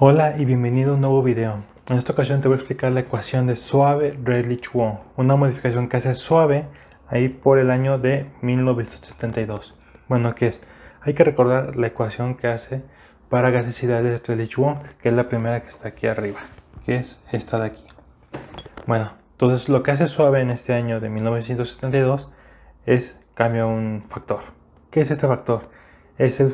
Hola y bienvenido a un nuevo video. En esta ocasión te voy a explicar la ecuación de Soave-Redlich-Wong, una modificación que hace Soave ahí por el año de 1972. Bueno, ¿qué es? Hay que recordar la ecuación que hace para gases ideales Redlich-Wong, que es la primera que está aquí arriba, que es esta de aquí. Bueno, entonces lo que hace Soave en este año de 1972 es cambia un factor. ¿Qué es este factor? Es el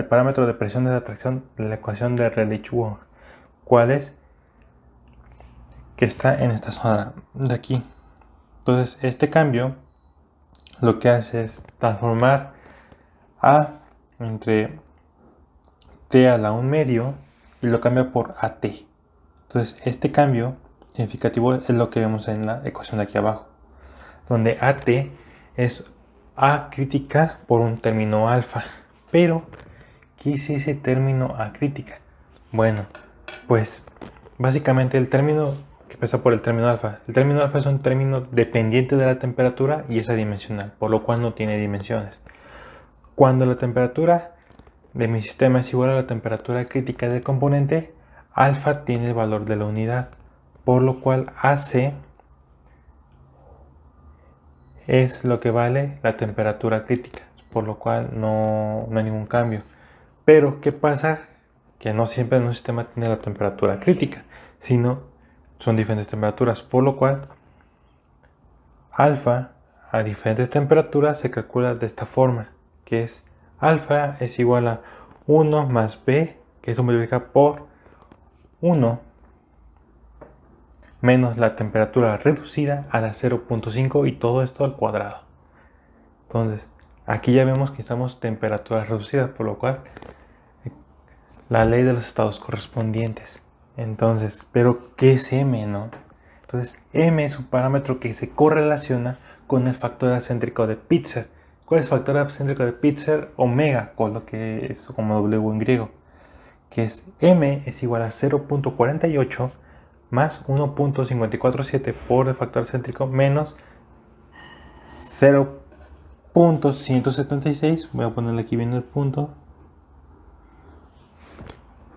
parámetro de presión de atracción de la ecuación de Redlich-Wong. ¿Cuál es? Que está en esta zona de aquí. Entonces este cambio lo que hace es transformar A entre T a la 1 medio y lo cambia por AT. Entonces este cambio significativo es lo que vemos en la ecuación de aquí abajo, donde AT es A crítica por un término alfa. Pero, ¿qué es ese término A crítica? Bueno, pues básicamente el término que pasa por el término alfa. El término alfa es un término dependiente de la temperatura y es adimensional, por lo cual no tiene dimensiones. Cuando la temperatura de mi sistema es igual a la temperatura crítica del componente, alfa tiene el valor de la unidad, por lo cual AC es lo que vale la temperatura crítica, por lo cual no hay ningún cambio. Pero, ¿qué pasa? Que no siempre en un sistema tiene la temperatura crítica, sino son diferentes temperaturas, por lo cual alfa a diferentes temperaturas se calcula de esta forma, que es alfa es igual a 1 más b, que eso multiplica por 1 menos la temperatura reducida a la 0.5 y todo esto al cuadrado. Entonces, aquí ya vemos que estamos temperaturas reducidas, por lo cual la ley de los estados correspondientes. Entonces, ¿pero qué es M, no? Entonces, M es un parámetro que se correlaciona con el factor acéntrico de Pitzer. ¿Cuál es el factor acéntrico de Pitzer? Omega, con lo que es como W en griego, que es M es igual a 0.48 más 1.547 por el factor acéntrico menos 0.176, voy a ponerle aquí bien el punto,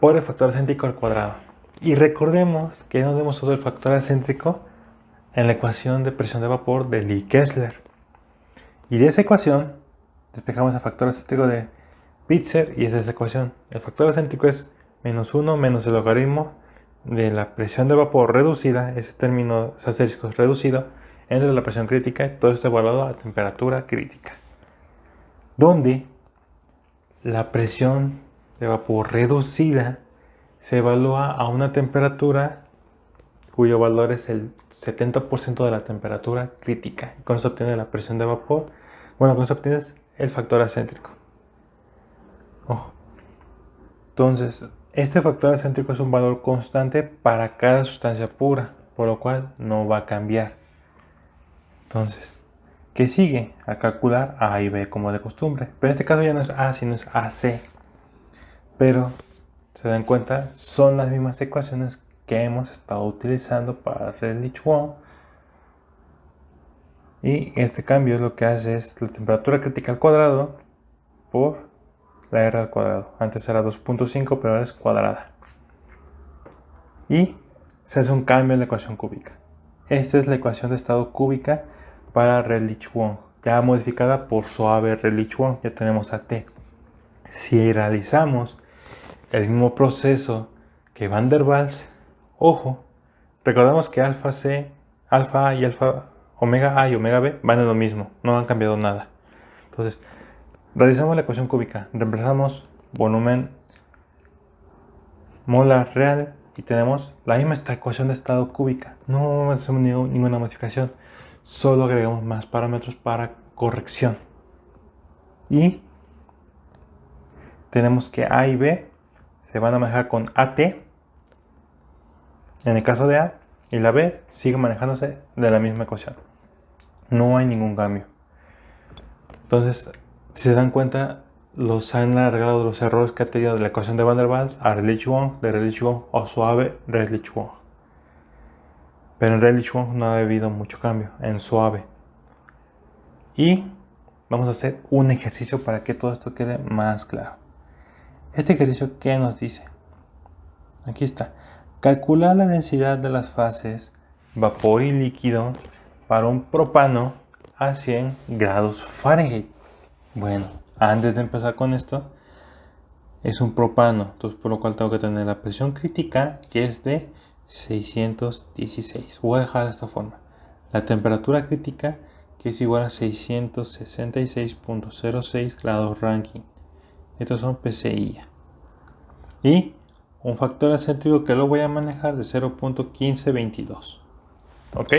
por el factor acéntrico al cuadrado. Y recordemos que nos hemos usado el factor acéntrico en la ecuación de presión de vapor de Lie-Kessler. Y de esa ecuación despejamos el factor acéntrico de Pitzer y esa es la ecuación. El factor acéntrico es menos 1 menos el logaritmo de la presión de vapor reducida, ese término asterisco es reducido, entre la presión crítica y todo esto evaluado a temperatura crítica, donde la presión de vapor reducida se evalúa a una temperatura cuyo valor es el 70% de la temperatura crítica. Con eso obtienes la presión de vapor. Bueno, con eso obtienes el factor acéntrico. Ojo. Entonces, este factor acéntrico es un valor constante para cada sustancia pura, por lo cual no va a cambiar. Entonces, ¿qué sigue? A calcular A y B como de costumbre. Pero en este caso ya no es A, sino es AC. Pero, se dan cuenta, son las mismas ecuaciones que hemos estado utilizando para Redlich-Wong. Y este cambio lo que hace es la temperatura crítica al cuadrado por la R al cuadrado. Antes era 2.5, pero ahora es cuadrada. Y se hace un cambio en la ecuación cúbica. Esta es la ecuación de estado cúbica para Redlich-Wong, ya modificada por Soave-Redlich-Wong. Ya tenemos a T. Si realizamos el mismo proceso que Van der Waals, ojo, recordemos que alfa C, alfa A y alfa omega A y omega B van en lo mismo, no han cambiado nada. Entonces, realizamos la ecuación cúbica, reemplazamos volumen molar real y tenemos la misma ecuación de estado cúbica. No hacemos ninguna modificación, solo agregamos más parámetros para corrección. Y tenemos que A y B se van a manejar con AT en el caso de A, y la B sigue manejándose de la misma ecuación. No hay ningún cambio. Entonces, si se dan cuenta, los han arreglado los errores que ha tenido de la ecuación de Van der Waals a Redlich-Wong, de Redlich-Wong o Soave Redlich-Wong. Pero en Redlich-Wong no ha habido mucho cambio, en Soave. Y vamos a hacer un ejercicio para que todo esto quede más claro. Este ejercicio, ¿qué nos dice? Aquí está. Calcular la densidad de las fases vapor y líquido para un propano a 100 grados Fahrenheit. Bueno, antes de empezar con esto, es un propano, entonces por lo cual tengo que tener la presión crítica, que es de 616. Voy a dejar de esta forma. La temperatura crítica, que es igual a 666.06 grados Rankine. Estos son PSI. Y un factor acéntrico que lo voy a manejar de 0.1522. ¿Ok?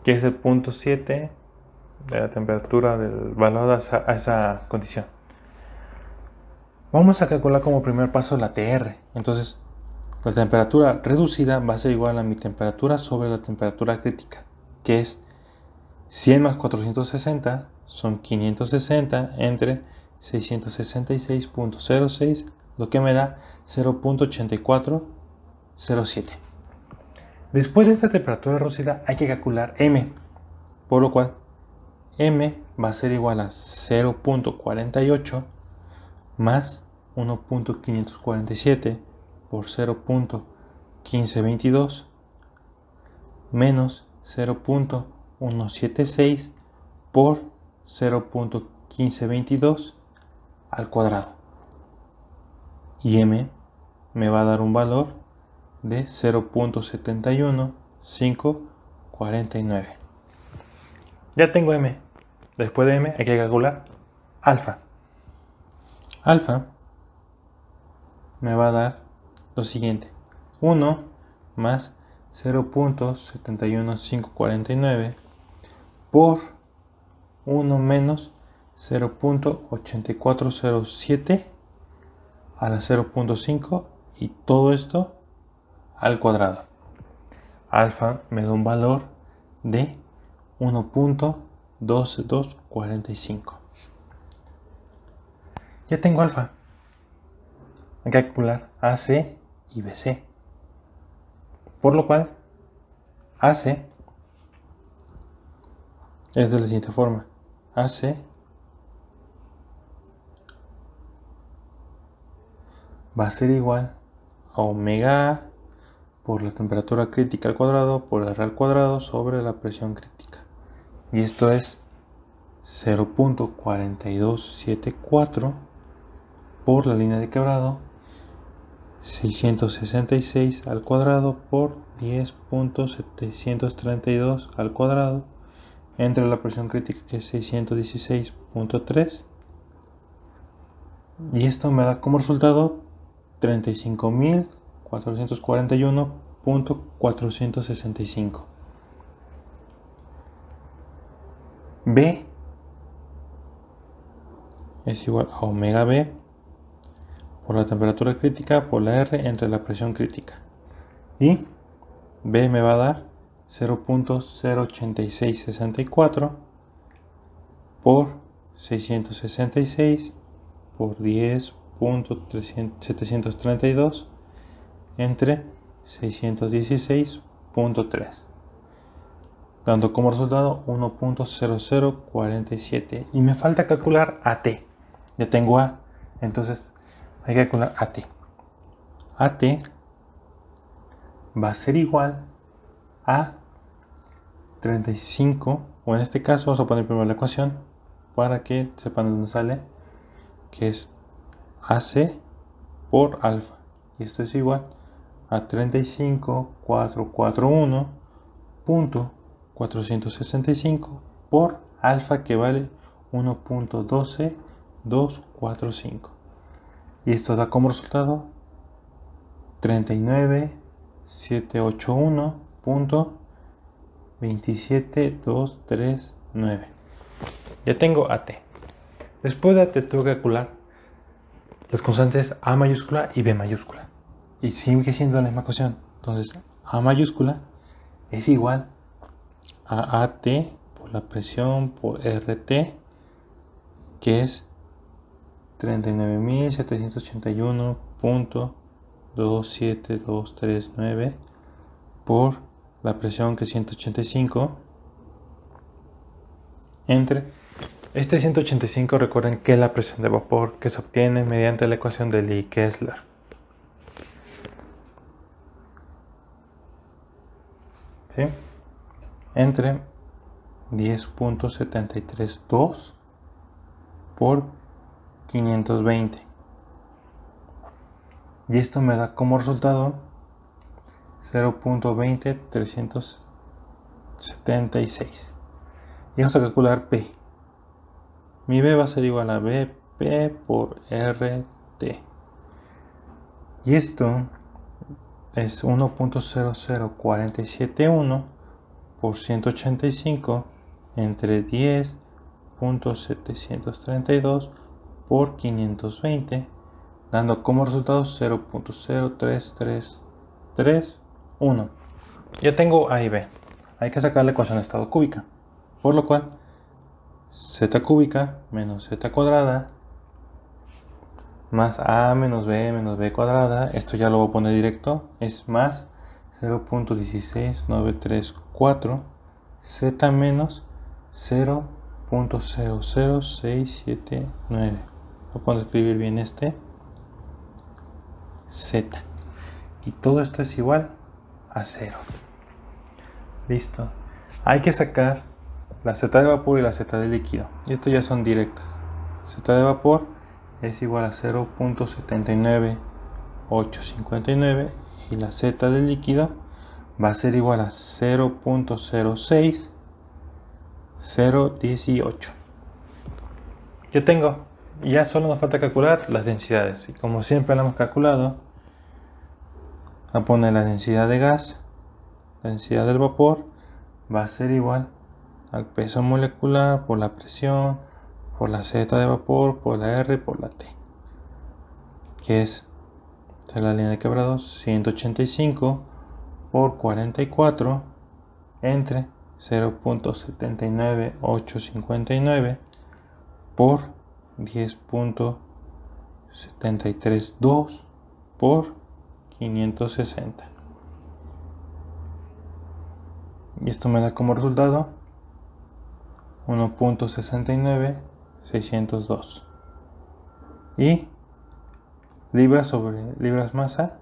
Que es el punto 7 de la temperatura del valor a esa condición. Vamos a calcular como primer paso la TR. Entonces, la temperatura reducida va a ser igual a mi temperatura sobre la temperatura crítica, que es 100 más 460 son 560 entre 666.06, lo que me da 0.8407. Después de esta temperatura reducida hay que calcular M, por lo cual M va a ser igual a 0.48 más 1.547 por 0.1522 menos 0.176 por 0.1522 al cuadrado. Y M me va a dar un valor de 0.71549. Ya tengo M. Después de M hay que calcular alfa. Alfa me va a dar lo siguiente: 1 más 0.71549 por 1 menos 0.8407 a la 0.5 y todo esto al cuadrado. Alfa me da un valor de 1.12245. Ya tengo alfa. Hay que calcular AC y BC. Por lo cual, AC es de la siguiente forma. AC va a ser igual a omega A por la temperatura crítica al cuadrado por R al cuadrado sobre la presión crítica. Y esto es 0.4274 por la línea de quebrado, 666 al cuadrado por 10.732 al cuadrado entre la presión crítica, que es 616.3, y esto me da como resultado 35.441.465. B es igual a omega B por la temperatura crítica por la R entre la presión crítica. Y B me va a dar 0.08664 por 666 por 10.732 entre 616.3, dando como resultado 1.0047. Y me falta calcular AT. Ya tengo A, entonces hay que calcular AT. AT va a ser igual a 35, o en este caso vamos a poner primero la ecuación para que sepan de dónde sale, que es AC por alfa, y esto es igual a 35.441.465 por alfa, que vale 1.12245, y esto da como resultado 39.781.27239. Ya tengo AT. Después de AT tengo que calcular las constantes A mayúscula y B mayúscula, y sigue siendo la misma ecuación. Entonces A mayúscula es igual a AT por la presión por RT, que es 39.781.27239 por la presión, que es 185, entre este 185. Recuerden que es la presión de vapor que se obtiene mediante la ecuación de Lee-Kessler. ¿sí? Entre 10.732 por 520. Y esto me da como resultado 0.20376. Y vamos a calcular P. Mi B va a ser igual a BP por RT. Y esto es 1.00471 por 185 entre 10.732 por 520, dando como resultado 0.03331. Ya tengo A y B. Hay que sacar la ecuación de estado cúbica, por lo cual z cúbica menos z cuadrada más a menos b cuadrada, esto ya lo voy a poner directo, es más 0.16934 z menos 0.00679. Voy a escribir bien este z. Y todo esto es igual a 0. Listo. Hay que sacar la z de vapor y la z de líquido. Y esto ya son directas. Z de vapor es igual a 0.79859 y la z de líquido va a ser igual a 0.06018. Yo tengo, ya solo nos falta calcular las densidades. Y como siempre lo hemos calculado, a poner la densidad de gas, la densidad del vapor, va a ser igual al peso molecular por la presión, por la Z de vapor, por la R, por la T, que es la línea de quebrados 185 por 44 entre 0.79859 por 10.732 por 560. Y esto me da como resultado 1.69602. Y libras sobre libras masa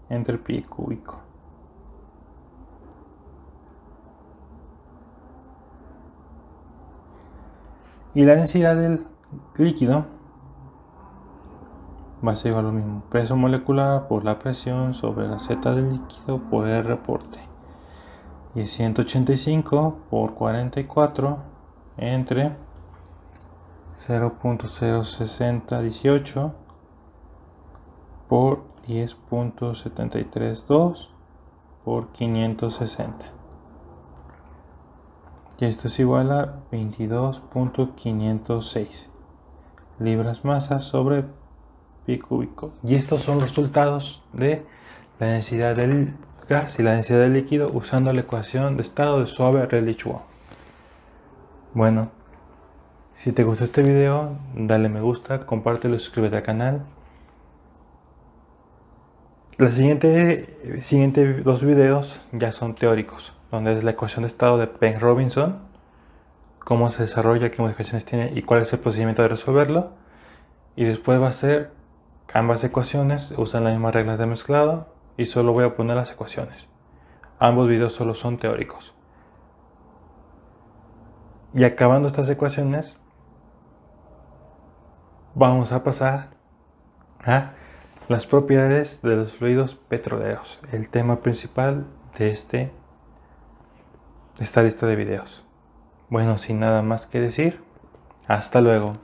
entre pi cúbico. Y la densidad del líquido va a ser igual a lo mismo. Peso molecular por la presión sobre la Z del líquido por R por T. Y es 185 por 44 entre 0.06018 por 10.732 por 560. Y esto es igual a 22.506 libras masa sobre pi cúbico. Y estos son los resultados de la densidad del gas y la densidad del líquido usando la ecuación de estado de Soave-Redlich-Wall. Bueno, si te gustó este video, dale me gusta, compártelo y suscríbete al canal. Los siguientes dos videos ya son teóricos, donde es la ecuación de estado de Penn-Robinson, cómo se desarrolla, qué modificaciones tiene y cuál es el procedimiento de resolverlo. Y después va a ser ambas ecuaciones, usan las mismas reglas de mezclado y solo voy a poner las ecuaciones. Ambos videos solo son teóricos. Y acabando estas ecuaciones, vamos a pasar a las propiedades de los fluidos petroleros, el tema principal de esta lista de videos. Bueno, sin nada más que decir, hasta luego.